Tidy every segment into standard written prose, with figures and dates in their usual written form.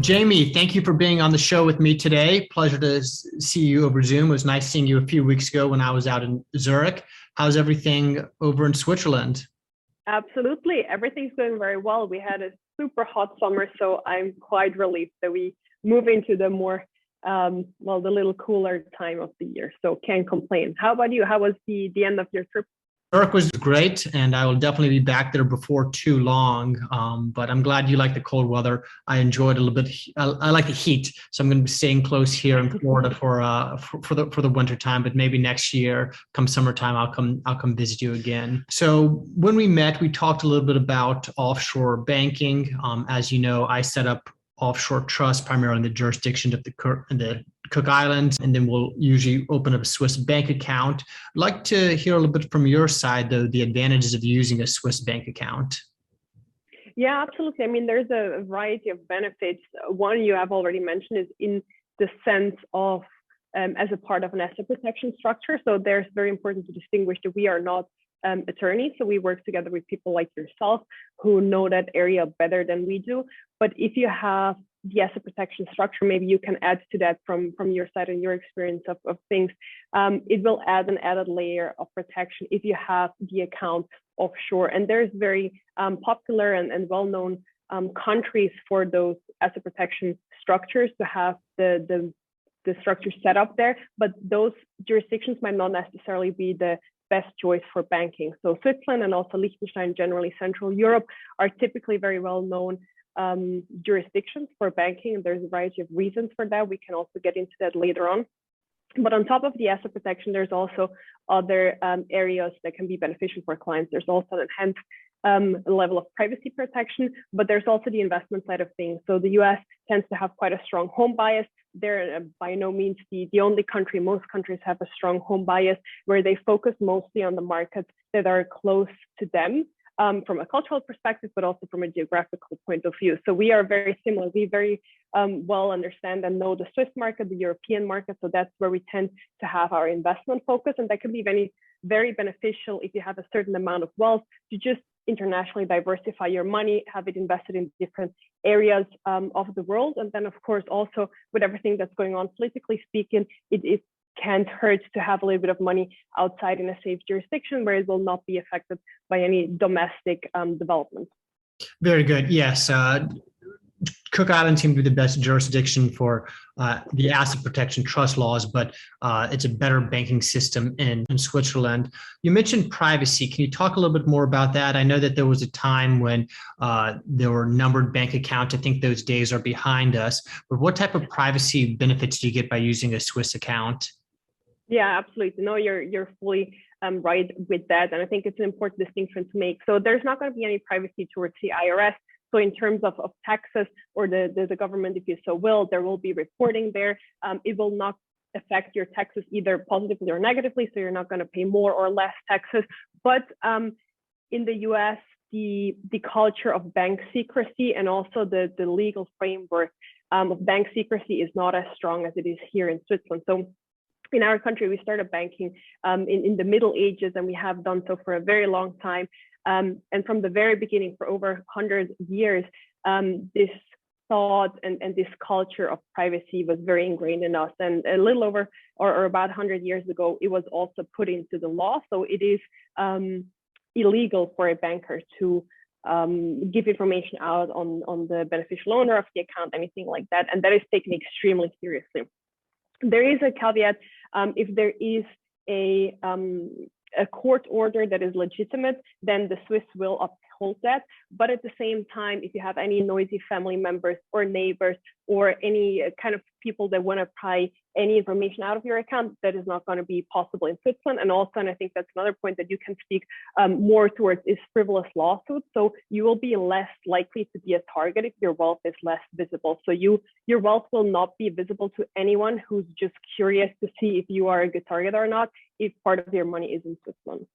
Jamie, thank you for being on the show with me today. Pleasure to see you over Zoom. It was nice seeing you a few weeks ago when I was out in Zurich. How's everything over in Switzerland? Absolutely. Everything's going very well. We had a super hot summer, so I'm quite relieved that we move into the more, the little cooler time of the year. So can't complain. How about you? How was the end of your trip? Zurich was great, and I will definitely be back there before too long. But I'm glad you like the cold weather. I enjoyed a little bit. I like the heat, so I'm going to be staying close here in Florida for the winter time. But maybe next year, come summertime, I'll come visit you again. So when we met, we talked a little bit about offshore banking. As you know, I set up offshore trust primarily in the jurisdiction of the Cook Islands, and then we'll usually open up a Swiss bank account. I'd like to hear a little bit from your side, though, the advantages of using a Swiss bank account. Yeah, absolutely. I mean, there's a variety of benefits. One you have already mentioned is in the sense of as a part of an asset protection structure. So there's very important to distinguish that we are not attorneys. So we work together with people like yourself who know that area better than we do. But if you have the asset protection structure, maybe you can add to that from your side and your experience of things. It will add an added layer of protection if you have the account offshore. And there's very popular and well-known countries for those asset protection structures to have the structure set up there, but those jurisdictions might not necessarily be the best choice for banking. So Switzerland and also Liechtenstein, generally Central Europe, are typically very well-known jurisdictions for banking. There's a variety of reasons for that. We can also get into that later on. But on top of the asset protection, there's also other areas that can be beneficial for clients. There's also an enhanced level of privacy protection, but there's also the investment side of things. So the US tends to have quite a strong home bias. They're by no means the only country. Most countries have a strong home bias where they focus mostly on the markets that are close to them from a cultural perspective, but also from a geographical point of view. So we are very similar. We very well understand and know the Swiss market, the European market. So that's where we tend to have our investment focus. And that can be very, very beneficial if you have a certain amount of wealth to just internationally diversify your money, have it invested in different areas of the world. And then, of course, also with everything that's going on politically speaking, it can't hurt to have a little bit of money outside in a safe jurisdiction where it will not be affected by any domestic development. Very good. Yes. Cook Islands seem to be the best jurisdiction for the asset protection trust laws, but it's a better banking system in Switzerland. You mentioned privacy. Can you talk a little bit more about that? I know that there was a time when there were numbered bank accounts. I think those days are behind us. But what type of privacy benefits do you get by using a Swiss account? Yeah, absolutely. No, you're fully right with that. And I think it's an important distinction to make. So there's not going to be any privacy towards the IRS. So in terms of taxes or the government, if you so will, there will be reporting there. It will not affect your taxes either positively or negatively. So you're not going to pay more or less taxes. But in the US, the culture of bank secrecy and also the legal framework of bank secrecy is not as strong as it is here in Switzerland. So in our country, we started banking in the Middle Ages, and we have done so for a very long time. And from the very beginning, for over 100 years, this thought and this culture of privacy was very ingrained in us. And a little over or about 100 years ago, it was also put into the law. So it is illegal for a banker to give information out on the beneficial owner of the account, anything like that. And that is taken extremely seriously. There is a caveat if there is a court order that is legitimate, then the Swiss will uphold that. But at the same time, if you have any noisy family members or neighbors or any kind of people that want to pry any information out of your account, that is not going to be possible in Switzerland. And also, and I think that's another point that you can speak more towards, is frivolous lawsuits. So you will be less likely to be a target if your wealth is less visible. So your wealth will not be visible to anyone who's just curious to see if you are a good target or not, if part of your money is in Switzerland.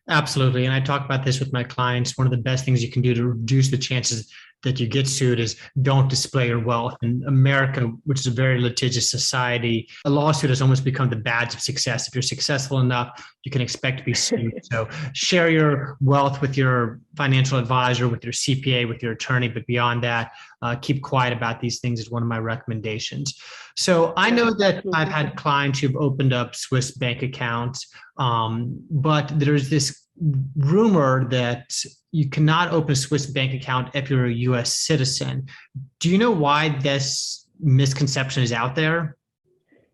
Absolutely. And I talk about this with my clients. One of the best things you can do to reduce the chances that you get sued is don't display your wealth. In America, which is a very litigious society, a lawsuit has almost become the badge of success. If you're successful enough, you can expect to be sued. So share your wealth with your financial advisor, with your CPA, with your attorney. But beyond that, keep quiet about these things is one of my recommendations. So I know that I've had clients who've opened up Swiss bank accounts, but there's this rumor that you cannot open a Swiss bank account if you're a US citizen. Do you know why this misconception is out there?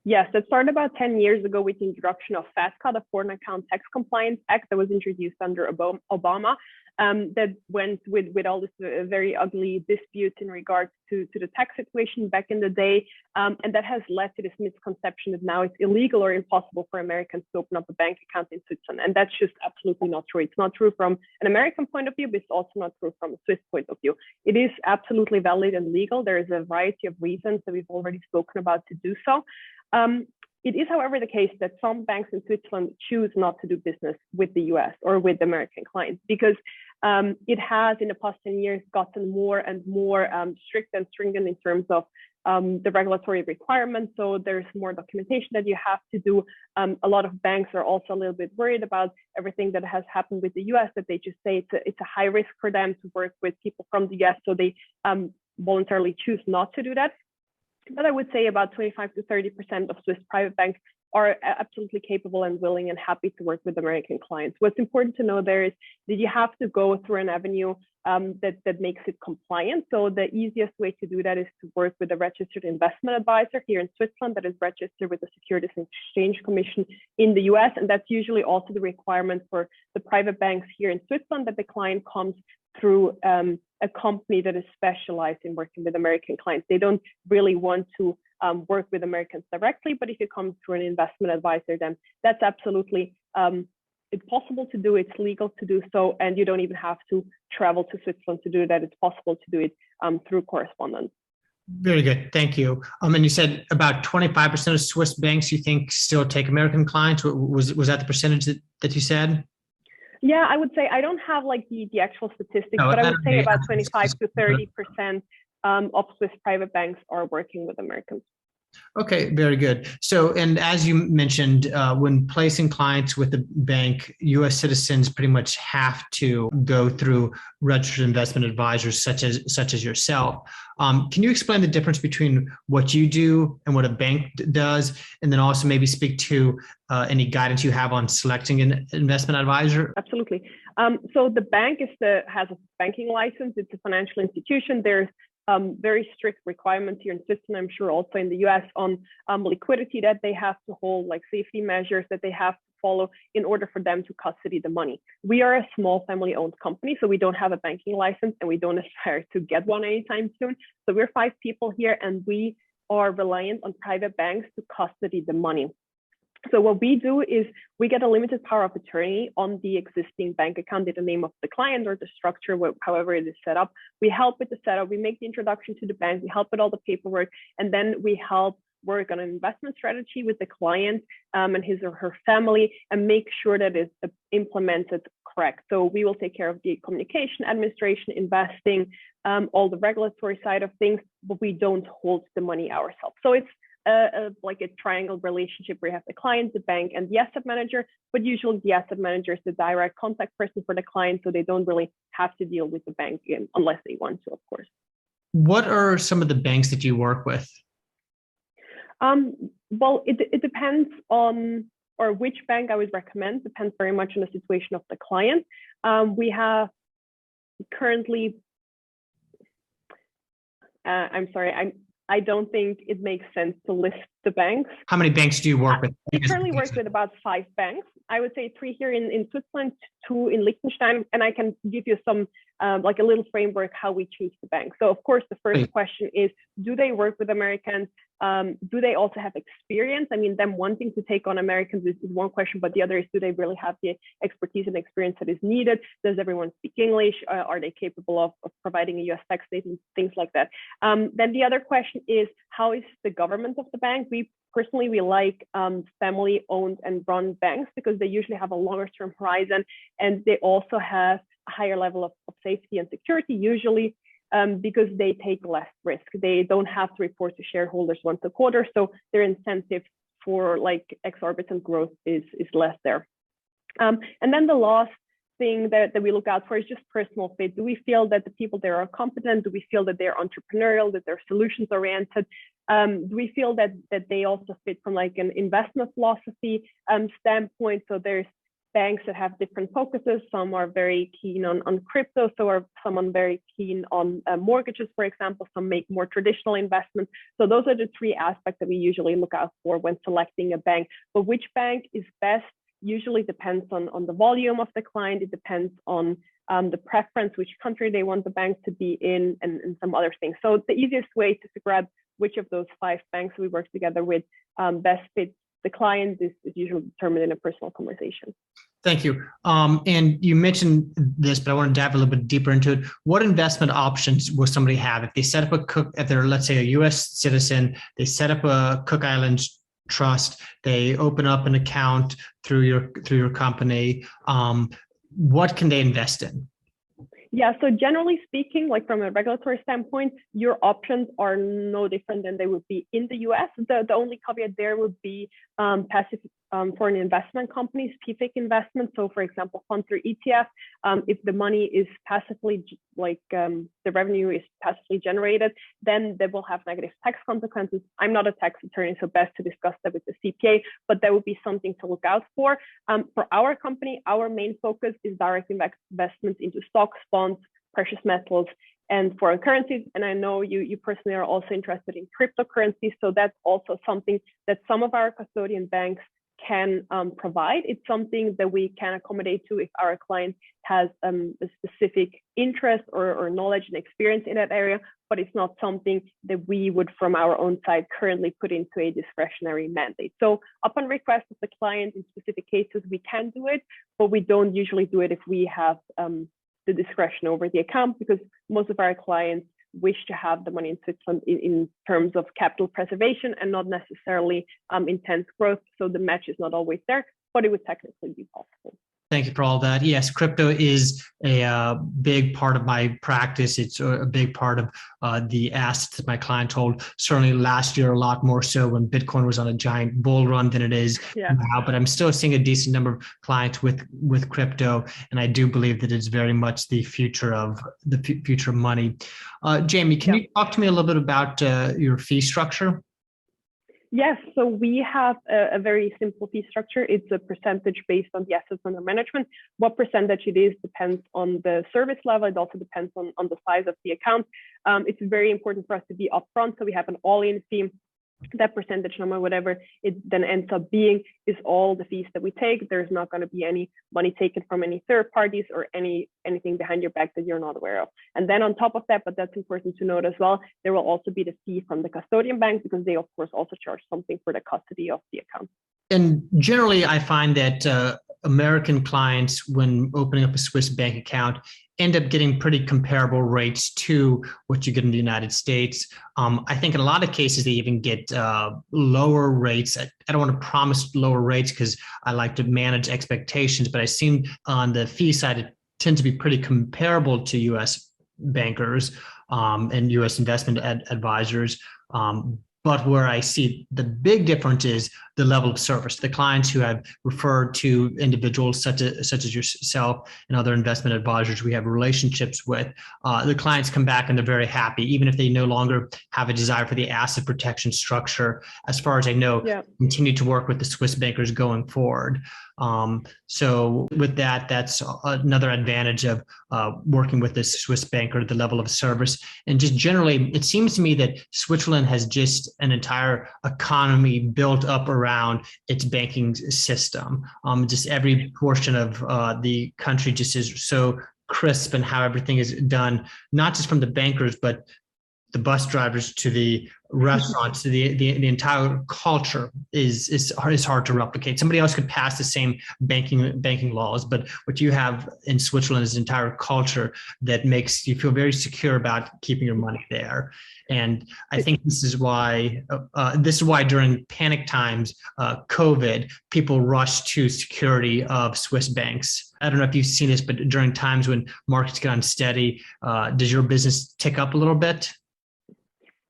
Yes, it started about 10 years ago with the introduction of FATCA, the Foreign Account Tax Compliance Act that was introduced under Obama. That went with all this very ugly dispute in regards to the tax situation back in the day. And that has led to this misconception that now it's illegal or impossible for Americans to open up a bank account in Switzerland. And that's just absolutely not true. It's not true from an American point of view, but it's also not true from a Swiss point of view. It is absolutely valid and legal. There is a variety of reasons that we've already spoken about to do so. It is, however, the case that some banks in Switzerland choose not to do business with the US or with American clients because it has in the past 10 years gotten more and more strict and stringent in terms of the regulatory requirements. So there's more documentation that you have to do. A lot of banks are also a little bit worried about everything that has happened with the US, that they just say it's a high risk for them to work with people from the US. So they voluntarily choose not to do that. But I would say about 25 to 30% of Swiss private banks are absolutely capable and willing and happy to work with American clients. What's important to know there is that you have to go through an avenue that makes it compliant. So the easiest way to do that is to work with a registered investment advisor here in Switzerland that is registered with the Securities and Exchange Commission in the US. And that's usually also the requirement for the private banks here in Switzerland, that the client comes through a company that is specialized in working with American clients. They don't really want to work with Americans directly, but if you come through an investment advisor, then that's absolutely it's possible to do, it's legal to do so, and you don't even have to travel to Switzerland to do that. It's possible to do it through correspondence. Very good, thank you. And you said about 25% of Swiss banks you think still take American clients. Was that the percentage that you said? Yeah, I would say I don't have like the actual statistics, but I would say about 25 to 30% of Swiss private banks are working with Americans. Okay, very good. So, and as you mentioned, when placing clients with the bank, U.S. citizens pretty much have to go through registered investment advisors such as yourself. Can you explain the difference between what you do and what a bank does, and then also maybe speak to any guidance you have on selecting an investment advisor? Absolutely. So the bank has a banking license. It's a financial institution. There's very strict requirements here in Switzerland, I'm sure also in the US, on liquidity that they have to hold, like safety measures that they have to follow in order for them to custody the money. We are a small family-owned company, so we don't have a banking license and we don't aspire to get one anytime soon. So we're 5 people here and we are reliant on private banks to custody the money. So what we do is we get a limited power of attorney on the existing bank account in the name of the client or the structure, however it is set up. We help with the setup, we make the introduction to the bank, we help with all the paperwork, and then we help work on an investment strategy with the client and his or her family and make sure that it's implemented correct. So we will take care of the communication, administration, investing, all the regulatory side of things, but we don't hold the money ourselves. So it's like a triangle relationship where you have the client, the bank, and the asset manager, but usually the asset manager is the direct contact person for the client, so they don't really have to deal with the bank unless they want to, of course. What are some of the banks that you work with? Well, it depends on, or which bank I would recommend, depends very much on the situation of the client. We have currently, I don't think it makes sense to list the banks. How many banks do you work with? We currently work with about 5 banks. I would say 3 here in Switzerland, 2 in Liechtenstein, and I can give you some like a little framework how we choose the bank. So of course, the first question is, do they work with Americans? Do they also have experience? I mean, them wanting to take on Americans is one question, but the other is, do they really have the expertise and experience that is needed? Does everyone speak English? Are they capable of providing a US tax statement? Things like that. Then the other question is, how is the government of the bank? We like family-owned and run banks because they usually have a longer-term horizon and they also have a higher level of safety and security, usually because they take less risk. They don't have to report to shareholders once a quarter, so their incentive for like exorbitant growth is less there. And then the last thing that we look out for is just personal fit. Do we feel that the people there are competent? Do we feel that they're entrepreneurial, that they're solutions oriented? Do we feel that they also fit from like an investment philosophy standpoint? So there's banks that have different focuses. Some are very keen on crypto, so are someone very keen on mortgages, for example. Some make more traditional investments. So those are the three aspects that we usually look out for when selecting a bank. But which bank is best usually depends on the volume of the client. It depends on the preference, which country they want the bank to be in, and some other things. So the easiest way to figure out which of those 5 banks we work together with best fits the client is usually determined in a personal conversation. Thank you. And you mentioned this, but I want to dive a little bit deeper into it. What investment options will somebody have if they set up if they're, let's say, a U.S. citizen, they set up a Cook Islands trust, they open up an account through your company. What can they invest in? Yeah, so generally speaking, like from a regulatory standpoint, your options are no different than they would be in the US. The only caveat there would be passive foreign investment companies, PFIC investments. So for example, fund through ETF, if the money is passively, the revenue is passively generated, then they will have negative tax consequences. I'm not a tax attorney, so best to discuss that with the CPA, but that would be something to look out for. For our company, our main focus is direct investments into stocks, bonds, precious metals, and foreign currencies. And I know you personally are also interested in cryptocurrencies. So that's also something that some of our custodian banks can provide. It's something that we can accommodate to if our client has a specific interest or knowledge and experience in that area, but it's not something that we would from our own side currently put into a discretionary mandate. So upon request of the client in specific cases, we can do it, but we don't usually do it if we have the discretion over the account, because most of our clients wish to have the money in Switzerland in terms of capital preservation and not necessarily intense growth. So the match is not always there, but it would technically be possible. Thank you for all that. Yes, crypto is a big part of my practice. It's a big part of the assets that my clients hold. Certainly last year, a lot more so when Bitcoin was on a giant bull run than it is now. But I'm still seeing a decent number of clients with crypto, and I do believe that it's very much the future of money. Jamie, can you talk to me a little bit about your fee structure? Yes, so we have a very simple fee structure. It's a percentage based on the assets under management. What percentage it is depends on the service level. It also depends on the size of the account. It's very important for us to be upfront. So we have an all-in fee. That percentage number, whatever it then ends up being, is all the fees that we take. There's not going to be any money taken from any third parties or anything behind your back that you're not aware of. And then on top of that, but that's important to note as well, there will also be the fee from the custodian bank, because they of course also charge something for the custody of the account. And generally, I find that American clients, when opening up a Swiss bank account, end up getting pretty comparable rates to what you get in the United States. I think in a lot of cases, they even get lower rates. I don't want to promise lower rates because I like to manage expectations, but I've seen on the fee side, it tends to be pretty comparable to US bankers and US investment advisors. But where I see the big difference is the level of service. The clients who have referred to individuals such as yourself and other investment advisors we have relationships with, the clients come back and they're very happy, even if they no longer have a desire for the asset protection structure. As far as I know, continue to work with the Swiss bankers going forward. So with that, that's another advantage of working with this Swiss banker, the level of service. And just generally, it seems to me that Switzerland has just an entire economy built up around its banking system. Just every portion of the country just is so crisp in how everything is done, not just from the bankers, but the bus drivers to the restaurants, to the entire culture is hard to replicate. Somebody else could pass the same banking laws, but what you have in Switzerland is an entire culture that makes you feel very secure about keeping your money there. And I think this is why during panic times, COVID, people rushed to security of Swiss banks. I don't know if you've seen this, but during times when markets get unsteady, does your business tick up a little bit?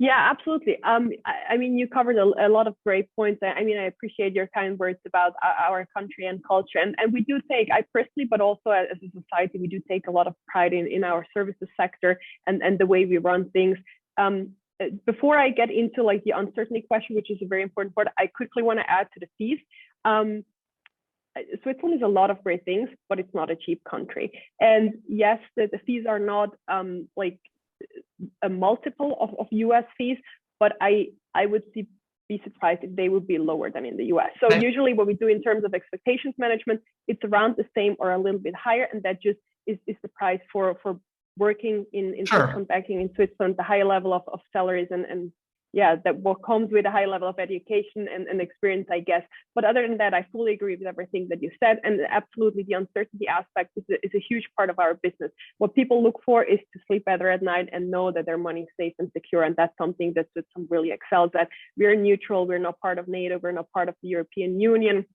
Yeah, absolutely. I mean, you covered a lot of great points. I mean, I appreciate your kind words about our country and culture. And we do take, I personally, but also as a society, we do take a lot of pride in our services sector and the way we run things. Before I get into like the uncertainty question, which is a very important part, I quickly want to add to the fees. Switzerland is a lot of great things, but it's not a cheap country. And yes, the fees are not like a multiple of US fees, but I would be surprised if they would be lower than in the US. So usually what we do in terms of expectations management, it's around the same or a little bit higher. And that just is the price for working in Switzerland, banking in Switzerland, the high level of salaries and yeah, that what comes with a high level of education and experience, I guess. But other than that, I fully agree with everything that you said. And absolutely, the uncertainty aspect is a huge part of our business. What people look for is to sleep better at night and know that their money is safe and secure. And that's something that Switzerland really excels at. We're neutral. We're not part of NATO. We're not part of the European Union.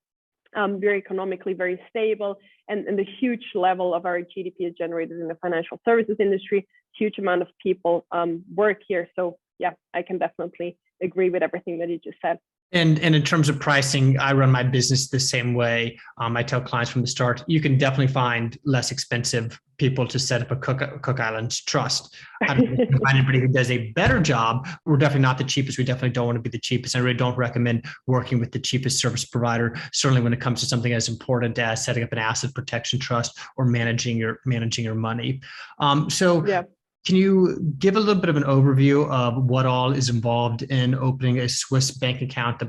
Very economically very stable, and the huge level of our GDP is generated in the financial services industry. Huge amount of people work here. So yeah, I can definitely agree with everything that you just said. And in terms of pricing, I run my business the same way. I tell clients from the start, you can definitely find less expensive people to set up a Cook Islands trust. I don't know if you can find anybody who does a better job. We're definitely not the cheapest. We definitely don't want to be the cheapest. I really don't recommend working with the cheapest service provider, certainly when it comes to something as important as setting up an asset protection trust or managing your money. Yeah. Can you give a little bit of an overview of what all is involved in opening a Swiss bank account,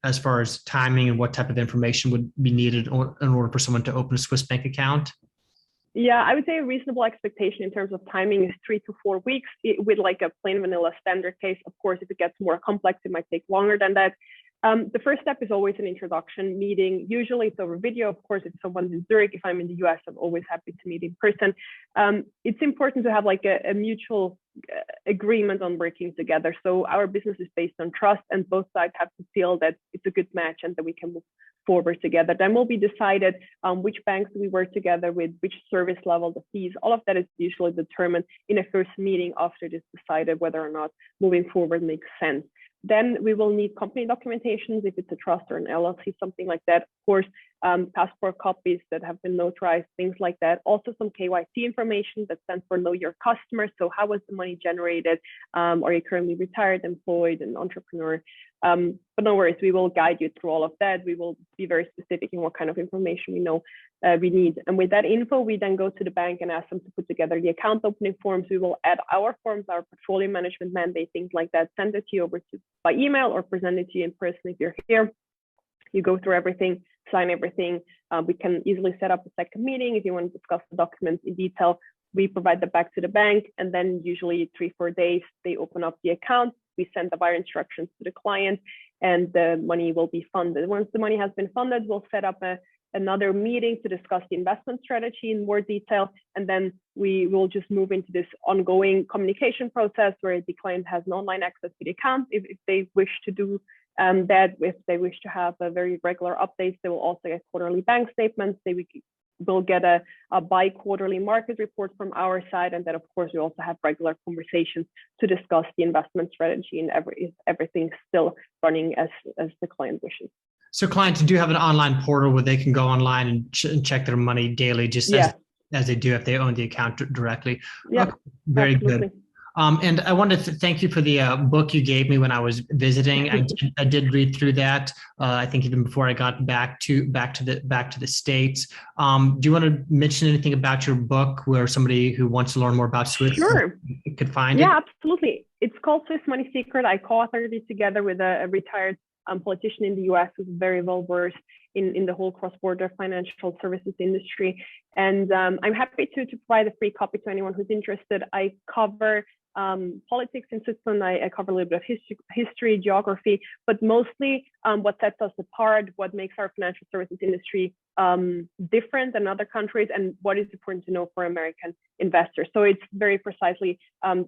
as far as timing and what type of information would be needed in order for someone to open a Swiss bank account? Yeah, I would say a reasonable expectation in terms of timing is 3 to 4 weeks with like a plain vanilla standard case. Of course, if it gets more complex, it might take longer than that. The first step is always an introduction meeting. Usually it's over video. Of course, if someone's in Zurich, if I'm in the US, I'm always happy to meet in person. It's important to have like a mutual agreement on working together. So our business is based on trust, and both sides have to feel that it's a good match and that we can move forward together. Then will be decided which banks we work together with, which service level, the fees. All of that is usually determined in a first meeting after it is decided whether or not moving forward makes sense. Then we will need company documentations if it's a trust or an LLC, something like that. Of course, passport copies that have been notarized, things like that. Also some KYC information that stands for Know Your Customer. So how was the money generated? Are you currently retired, employed, an entrepreneur? But no worries, we will guide you through all of that. We will be very specific in what kind of information we need. And with that info, we then go to the bank and ask them to put together the account opening forms. We will add our forms, our portfolio management mandate, things like that, send it to you over by email or present it to you in person if you're here. You go through everything, sign everything. We can easily set up a second meeting if you want to discuss the documents in detail. We provide that back to the bank, and then usually 3-4 days, they open up the account. We send the wire instructions to the client, and the money will be funded. Once the money has been funded, we'll set up another meeting to discuss the investment strategy in more detail. And then we will just move into this ongoing communication process where the client has an online access to the account if they wish to do that. If they wish to have a very regular updates, they will also get quarterly bank statements. They will get a bi-quarterly market report from our side. And then, of course, we also have regular conversations to discuss the investment strategy and if everything's still running as the client wishes. So clients do have an online portal where they can go online and check their money daily, just as they do if they own the account directly. Yeah, okay, very absolutely. Good. And I wanted to thank you for the book you gave me when I was visiting. I did read through that. I think even before I got back to the States. Do you want to mention anything about your book where somebody who wants to learn more about Swiss could find it? Yeah, absolutely. It's called Swiss Money Secret. I co-authored it together with a retired politician in the US who's very well versed in the whole cross-border financial services industry. And I'm happy to provide a free copy to anyone who's interested. I cover politics in Switzerland. I cover a little bit of history, geography, but mostly what sets us apart, what makes our financial services industry different than other countries, and what is important to know for American investors. So it's very precisely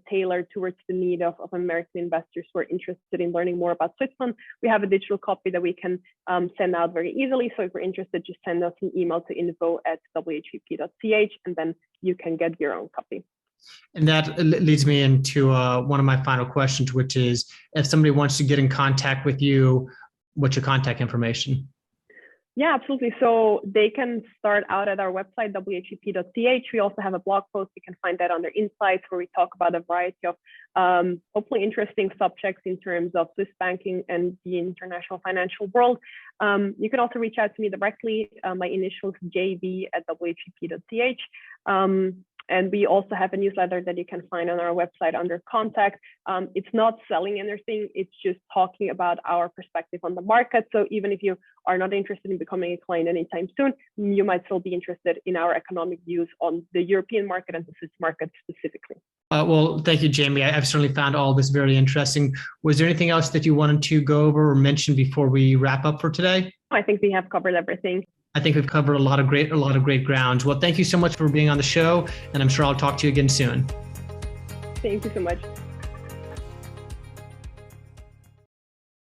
tailored towards the need of American investors who are interested in learning more about Switzerland. We have a digital copy that we can send out very easily. So if you're interested, just send us an email to info@whvp.ch, and then you can get your own copy. And that leads me into one of my final questions, which is if somebody wants to get in contact with you, what's your contact information? Yeah, absolutely. So they can start out at our website, WHVP.ch. We also have a blog post. You can find that under Insights, where we talk about a variety of hopefully interesting subjects in terms of Swiss banking and the international financial world. You can also reach out to me directly. My initials jv@whvp.ch. And we also have a newsletter that you can find on our website under contact. It's not selling anything, it's just talking about our perspective on the market. So even if you are not interested in becoming a client anytime soon, you might still be interested in our economic views on the European market and the Swiss market specifically. Well, thank you, Jamie. I've certainly found all this very interesting. Was there anything else that you wanted to go over or mention before we wrap up for today? I think we have covered everything. I think we've covered a lot of great grounds. Well, thank you so much for being on the show, and I'm sure I'll talk to you again soon. Thank you so much.